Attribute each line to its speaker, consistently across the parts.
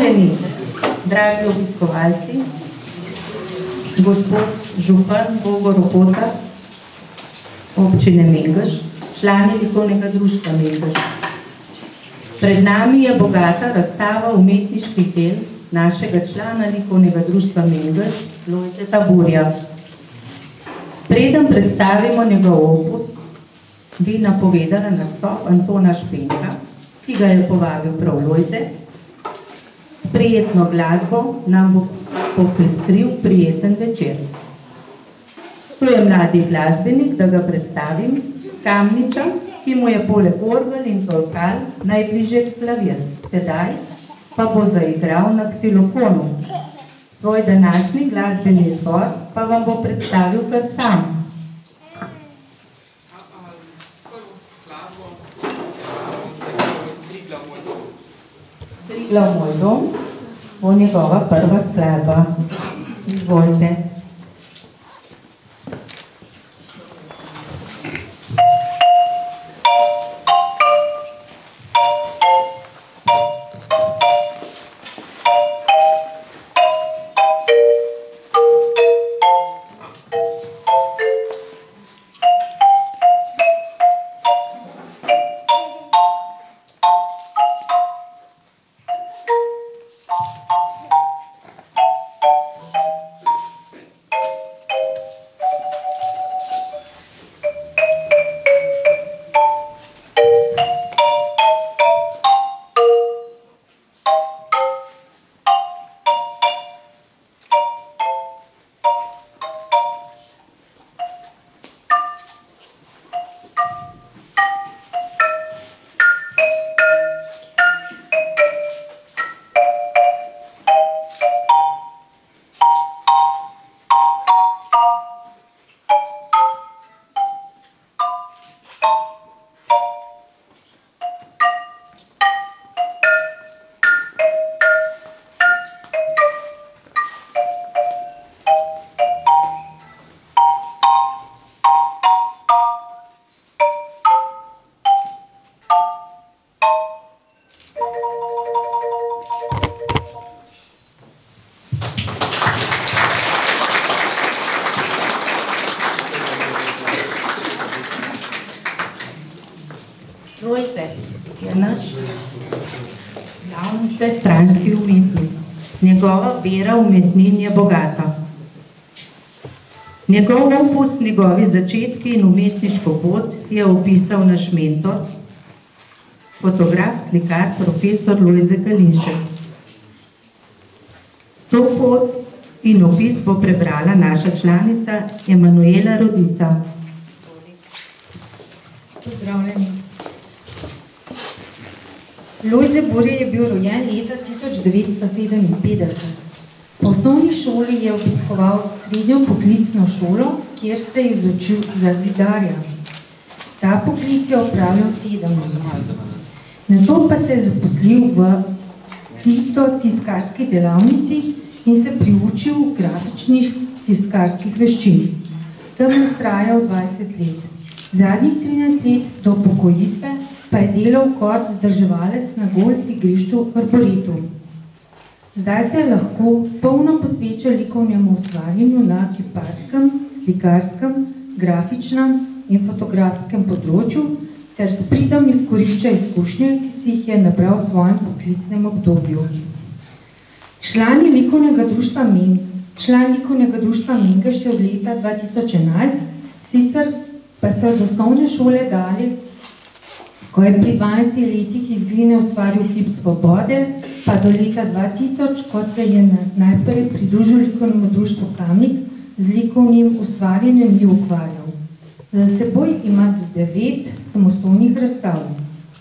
Speaker 1: Pozdravljeni, dragi obiskovalci, gospod župan Bogo Ropota, občine Mengeš, člani likovnega društva Mengeš. Pred nami je bogata razstava umetniških del našega člana likovnega društva Mengeš, Lojzeta Burja. Preden predstavimo njegov opus, bi napovedala nastop Antona Špenka, ki ga je povabil prav Lojze. S prijetno glasbo nam bo popestril prijeten večer. Tu je mladi glasbenik, da ga predstavim, Kamničan, ki mu je poleg orgel in tolkal najbližje klavir. Sedaj pa bo zaigral na ksilofonu. Svoj današnji glasbeni izbor pa vam bo predstavil kar sam. Triglav moj dom bo njegova prva skladba. Izvolite. Lojze je naš glavni vsestranski umetnik. Njegova vera umetnin je bogata. Njegov opus, njegovi začetki in umetniško pot je opisal naš mentor, fotograf, slikar, profesor Lojze Kalinšek. To pot in opis bo prebrala naša članica Emanuela Rodica.
Speaker 2: Pozdravljeni. Lojze Burja je bil rojen leta 1957. V osnovni šoli je obiskoval srednjo poklicno šolo, kjer se je izučil za zidarja. Ta poklic je opravljal 7 let. Nato pa se je zaposlil v sito-tiskarski delavnici in se priučil grafičnih tiskarskih veščin. Tam je vztrajal 20 let. Zadnjih 13 let do pokojitve pa je delal kot vzdrževalec na golf igrišču v Arboretum. Zdaj se je lahko polno posvečal likovnemu ustvarjanju na kiparskem, slikarskem, grafičnem in fotografskem področju ter s pridom izkorišča izkušnje, ki si jih je nabral v svojem poklicnem obdobju. Član likovnega društva Mengeš je od leta 2011, sicer pa so od osnovne šole dali, ko je pri 12 letih iz gline ustvaril kip svobode, pa do leta 2000, ko se je najprej pridružil likovnemu društvu Kamnik, z likovnim ustvarjanjem ni ukvarjal. Za seboj ima 9 samostojnih razstav: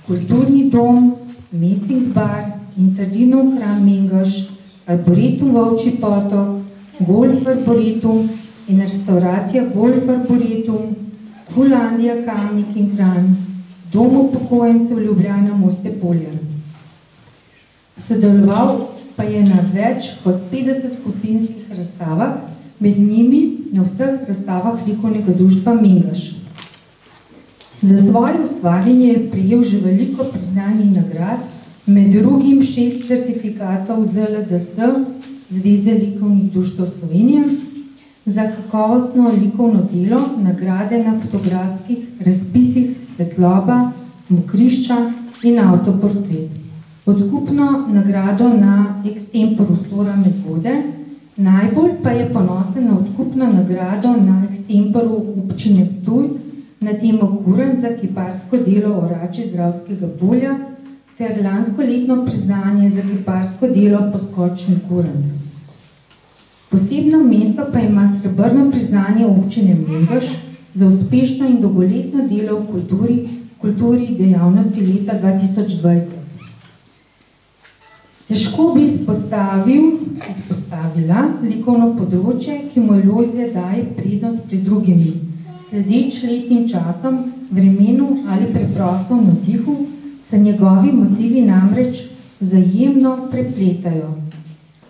Speaker 2: Kulturni dom, Messing bar, Interdinov hram Mengeš, Arboretum Volčji potok, Golf Arboretum in restauracija Golf Arboretum, Holandija Kamnik in Kranj, Dom upokojencev Ljubljana Moste Polje. Sodeloval pa je na več kot 50 skupinskih razstavah, med njimi na vseh razstavah likovnega društva Mengeš. Za svoje ustvarjanje je prejel že veliko priznanj in nagrad, med drugim 6 certifikatov ZLDS, Zveze likovnih društev Slovenije, za kakovostno likovno delo, nagrade na fotografskih razpisih Svetloba, Mokrišča in Avtoportret. Odkupno nagrado na Extemporu Slora Medvode, najbolj pa je ponosen na odkupno nagrado na Extemporu občine Ptuj na temo Kurent za kiparsko delo Orači Zdravskega polja ter lanskoletno priznanje za kiparsko delo Poskočni Kurent. Posebno mesto pa ima srebrno priznanje občine Mengeš za uspešno in dolgoletno delo v kulturi dejavnosti leta 2020. Težko bi izpostavila likovno področje, ki mu Lojze daje prednost pred drugimi, sledeč letnim časom, vremenu ali preprosto navdihu, se njegovi motivi namreč vzajemno prepletajo.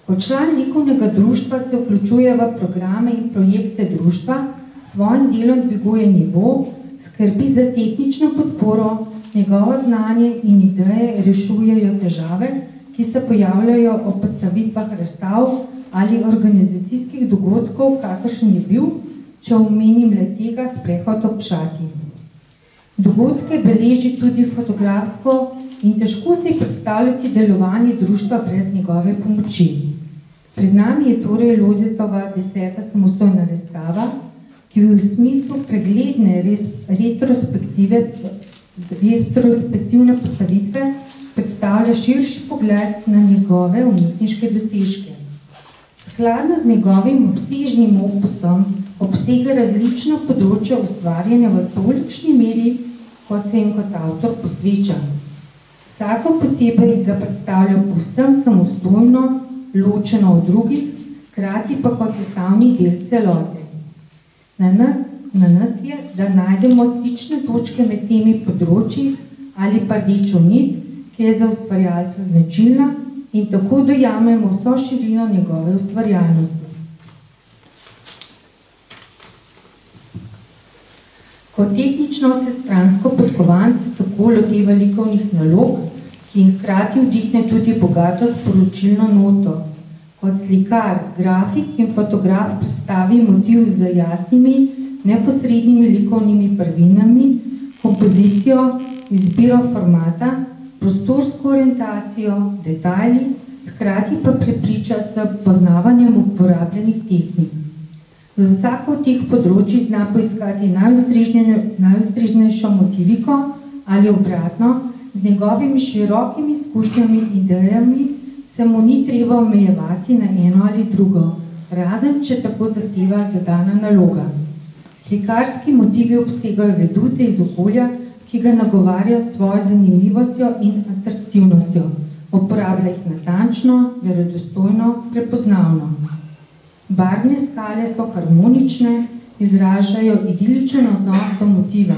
Speaker 2: Kot član likovnega društva se vključuje v programe in projekte društva, svojim delom dviguje nivo, skrbi za tehnično podporo, njegovo znanje in ideje rešujejo težave, ki se pojavljajo ob postavitvah razstav ali organizacijskih dogodkov, kakršen je bil, če omenim le tega sprehod ob Šati. Dogodke beleži tudi fotografsko in težko si predstavljati delovanje društva brez njegove pomoči. Pred nami je torej Lojzetova 10. samostojna razstava, ki v smislu pregledne retrospektivne postavitve predstavlja širši pogled na njegove umetniške dosežke. Skladno z njegovim obsežnim opusom obsega različna področja ustvarjanja v tolikšni meri, kot se jim kot avtor posveča. Vsako posebej ga predstavlja povsem samostojno, ločeno od drugih, hkrati pa kot sestavni del celote. Na nas je, da najdemo stične točke med temi področji ali pa rdečo nit, ki je za ustvarjalca značilna in tako dojamemo vso širino njegove ustvarjalnosti. Kot tehnično vsestransko podkovan se tako loteva likovnih nalog, ki jim hkrati vdihne tudi bogato sporočilno noto. Kot slikar, grafik in fotograf predstavi motiv z jasnimi, neposrednimi likovnimi prvinami, kompozicijo, izbiro formata, prostorsko orientacijo, detajli, hkrati pa prepriča s poznavanjem uporabljenih tehnik. Za vsako od teh področij zna poiskati najustreznejšo motiviko ali obratno, z njegovimi širokimi izkušnjami in idejami se mu ni treba omejevati na eno ali drugo, razen če tako zahteva zadana naloga. Slikarski motivi obsegajo vedute iz okolja, ki ga nagovarja s svojo zanimljivostjo in atraktivnostjo. Uporablja jih natančno, verodostojno, prepoznavno. Barvne skale so harmonične, izražajo idiličen odnos do motiva.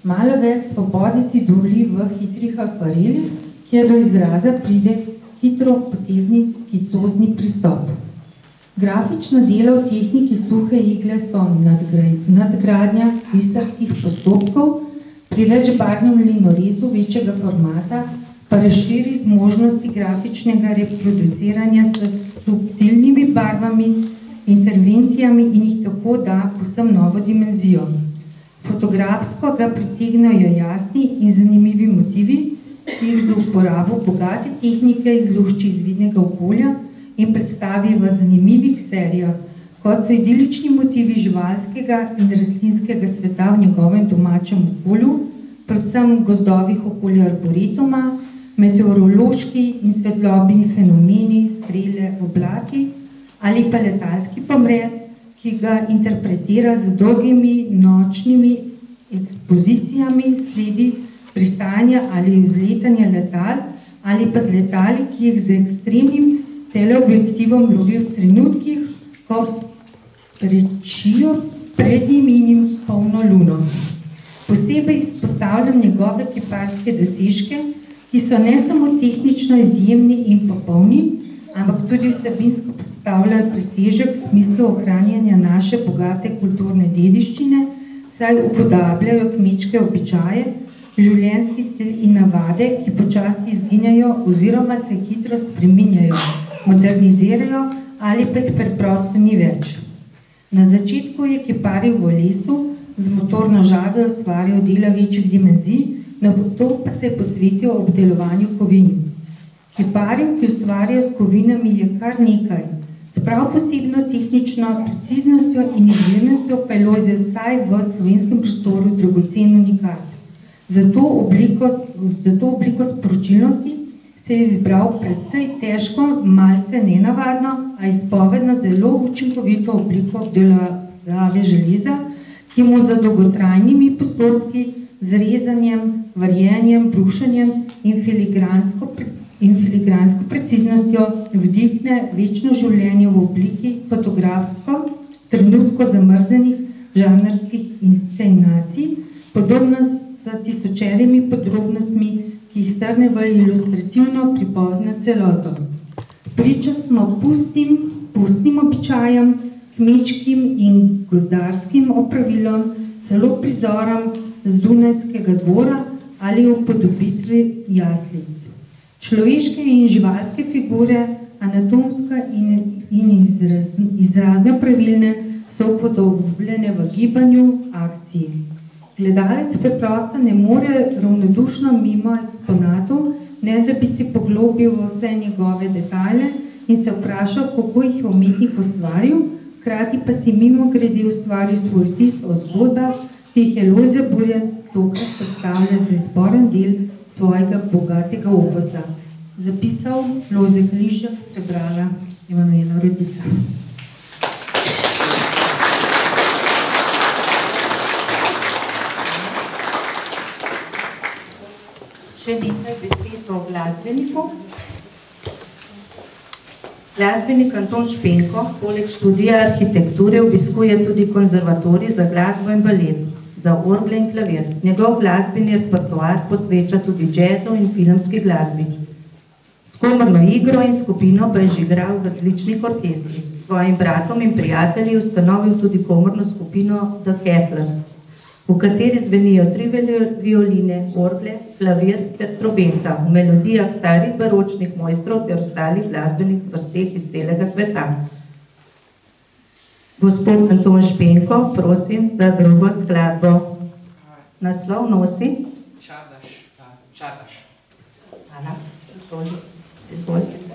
Speaker 2: Malo več svobode si dovoli v hitrih akvarelih, kjer do izraza pride hitropotezni skicozni pristop. Grafično delo v tehniki suhe igle so nadgradnja pisarskih postopkov, pri večbarvnem linorezu večjega formata pa razširi zmožnosti grafičnega reproduciranja s subtilnimi barvami, intervencijami in jih tako da povsem novo dimenzijo. Fotografsko ga pritegnajo jasni in zanimivi motivi, ki jih z uporabo bogate tehnike izlušči iz vidnega okolja in predstavi v zanimivih serijah, kot so idilični motivi živalskega in rastlinskega sveta v njegovem domačem okolju, predvsem gozdovih okolja arboretuma, meteorološki in svetlobni fenomeni, strele, oblaki ali pa letalski pomret, ki ga interpretira z dolgimi nočnimi ekspozicijami sledi pristajanja ali vzletanja letal ali pa z letali, ki jih z ekstremnim teleobjektivom lovi v trenutkih, ko prečijo pred njim polno luno. Posebej izpostavljam njegove kiparske dosežke, ki so ne samo tehnično izjemni in popolni, ampak tudi vsebinsko predstavljajo presežek v smislu ohranjanja naše bogate kulturne dediščine, saj upodabljajo kmečke običaje, življenjski stil in navade, ki počasi izginjajo oziroma se hitro spreminjajo, modernizirajo ali pa jih preprosto ni več. Na začetku je kiparil v lesu, z motorno žago ustvarjal dela večjih dimenzij, nato pa se je posvetil obdelovanju kovin. Kiparjev, ki ustvarjajo s kovinami, je kar nekaj. S prav posebno tehnično preciznostjo in izvirnostjo pa je Lojze vsaj v slovenskem prostoru dragocen unikat. Za to obliko sporočilnosti se je izbral predvsej težko, malce nenavadno, a izpovedno zelo učinkovito obliko obdelave železa, ki mu za dolgotrajnimi postopki z rezanjem, varjenjem, brušenjem in filigransko preciznostjo vdihne večno življenje v obliki fotografsko, trenutko zamrznjenih žanrskih inscenacij, podobno s tisočerimi podrobnostmi, ki jih strne v ilustrativno pripovedno celoto. Priča smo pustnim običajem, kmečkim in gozdarskim opravilom, celo prizorom z Dunajskega dvora ali upodobitvi jaslic. Človeške in živalske figure, anatomska in izrazno pravilne, so upodobljene v gibanju, akciji. Gledalec preprosto ne more ravnodušno mimo eksponatov, ne da bi si poglobil v vse njegove detajle in se vprašal, kako jih je umetnik ustvaril, hkrati pa si mimo grede ustvaril svoj vtis o zgodbah, ki jih je Lojze Burja tokrat predstavlja za izboren del svojega bogatega opusa. Zapisal Lojze Klišček, prebrala Emanuela Rodica.
Speaker 1: Še nekaj besed o glasbeniku. Glasbenik Anton Špenko poleg študija arhitekture obiskuje tudi konzervatorij za glasbo in balet, za orgle in klavir. Njegov glasbeni repertoar posveča tudi džezu in filmski glasbi. S komorno igro in skupino pa je že igral v različnih orkestrih. S svojim bratom in prijatelji ustanovil tudi komorno skupino The Kettlers, v kateri zvenijo 3 violine, orgle, klavir ter trobenta v melodijah starih baročnih mojstrov ter ostalih glasbenih zvrsteh iz celega sveta. Gospod Anton Špenko, prosim za drugo skladbo. Naslov nosi?
Speaker 3: Čardaš.
Speaker 1: Hvala. Izvolite se.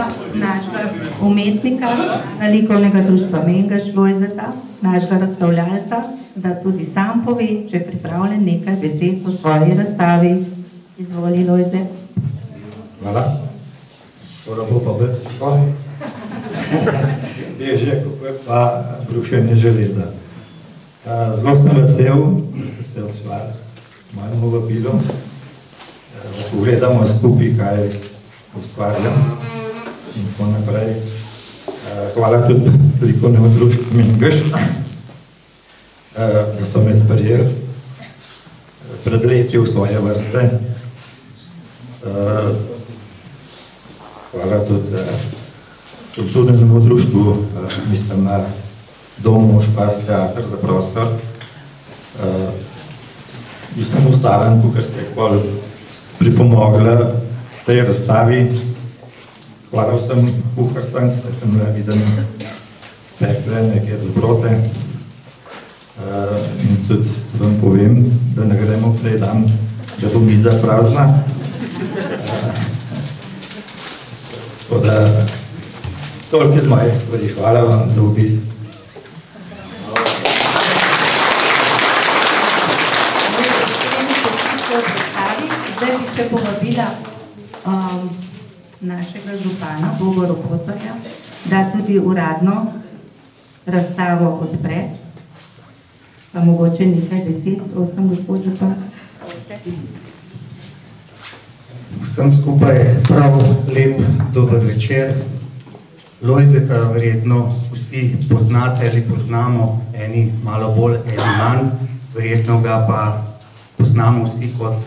Speaker 1: pa našega umetnika, likovnega društva Mengeš Lojzeta, našega razstavljalca, da tudi sam pove, če je pripravljen nekaj besed o svoji razstavi. Izvoli, Lojze.
Speaker 3: Hvala. Skoro bo pa biti školi. Težje, kako je pa brušenje železa. Zelo sem vesel, da ste se odzvali mojemu vabilu. Pogledamo skupaj, kaj ustvarjam in tako naprej. Hvala tudi likovnemu društvu Mengeš, da so me sprejeli pred leti v svoje vrste. Hvala tudi kulturnemu društvu, mislim na Domu Špas teatr za prostor. Mislim ustalen, kar ste koli pripomogla tej razstavi. Hvala vsem kuharcem, ki ste me vidim spekle neke dobrote. In tudi vam povem, da ne gremo prej dan, da bo miza prazna. Tako da, toliko iz mojih stvari. Hvala vam za obisk.
Speaker 1: Zdaj bi še povabila našega župana, Bogo Ropotorja, da tudi uradno razstavo odpre. Pa mogoče nekaj besed, prosim, gospod župan.
Speaker 4: Vsem skupaj prav lep dober večer. Lojzeta verjetno vsi poznate ali poznamo, eni malo bolj, eni manj. Verjetno ga pa poznamo vsi kot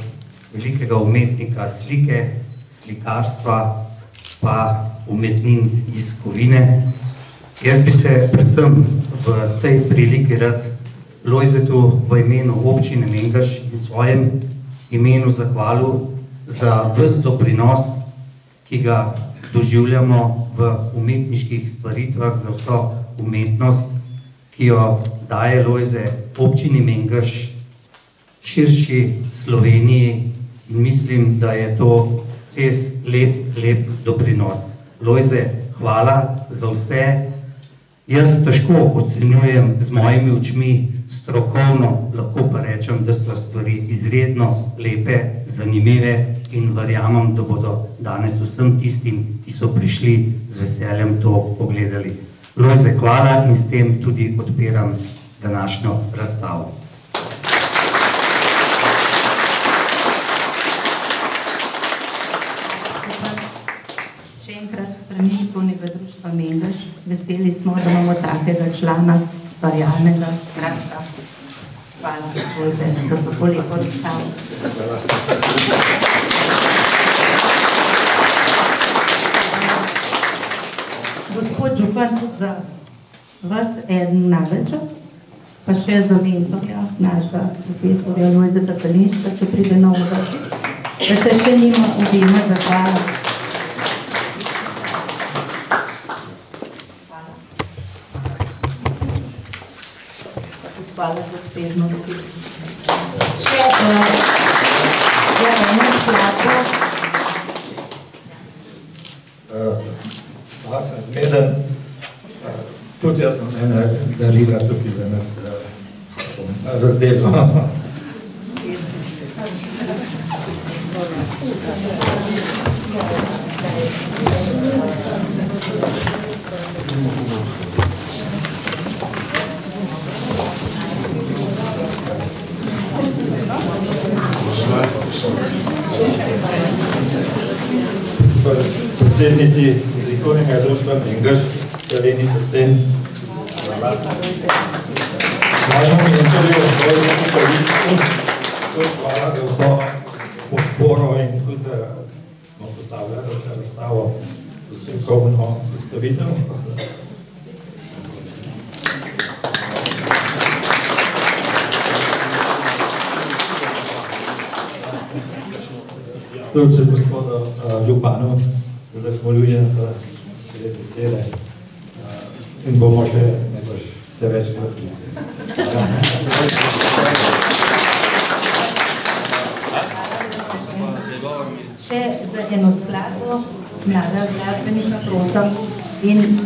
Speaker 4: velikega umetnika slike, slikarstva, pa umetnin iz Kovine. Jaz bi se predvsem v tej priliki rad Lojzetu v imenu občine Mengeš in svojem imenu zahvalil za ves doprinos, ki ga doživljamo v umetniških stvaritvah, za vso umetnost, ki jo daje Lojze občini Mengeš, širši Sloveniji, in mislim, da je to res lep doprinos. Lojze, hvala za vse. Jaz težko ocenjujem z mojimi očmi strokovno, lahko pa rečem, da so stvari izredno lepe, zanimive in verjamem, da bodo danes vsem tistim, ki so prišli z veseljem to pogledali. Lojze, hvala in s tem tudi odpiram današnjo razstavo.
Speaker 1: Likovnega društva Mengeš. Veseli smo, da imamo takega člana, stvarjalnega, skratka. Hvala, Lojze, za tako lepo razstavo. Gospod župan, tudi za vas eden največja, pa še za mentorja, našega profesorja Lojzeta Kalinška, če pride novega, da se še njima obima zahvala. Hvala za obsežno dopis. Še eno skladbo.
Speaker 3: Hvala, sem zmeden. Tudi jaz imam ene darila tukaj za nas razdelil. Predsednici likovnega društva Mengeš, Heleni Sesten. Mojemu mentorju, Lojzetu Kalinšku, tudi hvala za vso podporo in tudi postavljate razstavo za strokovno predstavitev. Tudi gospodu županu zahvaljujem za te besede in bomo še nekaj se več kratki.
Speaker 1: Še za eno skladbo mlada glasbenika, prosim, in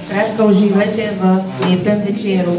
Speaker 1: skratka uživajte v lepem večeru.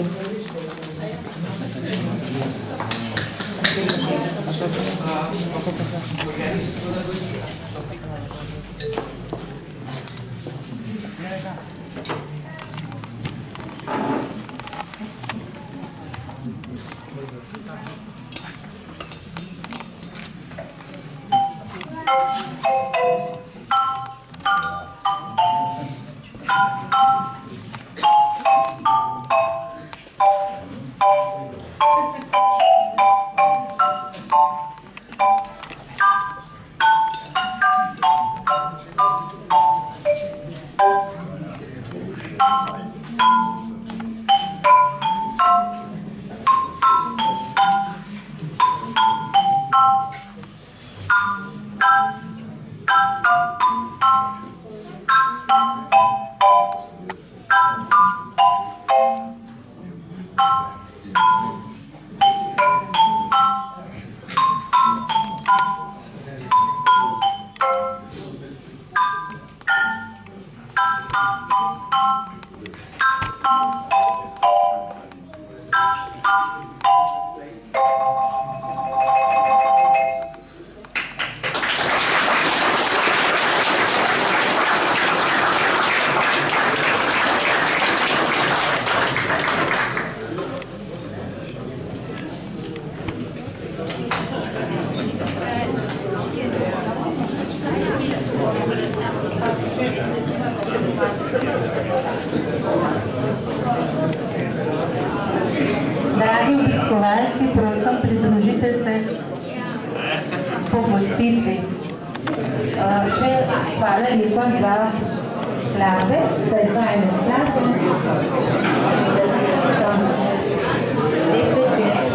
Speaker 1: Dragi obiskovalci, prosim, pridružite se pogostitvi. Še hvala lepa za skladbe, za izvajanje skladbe. Lep večer.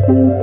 Speaker 5: Thank you.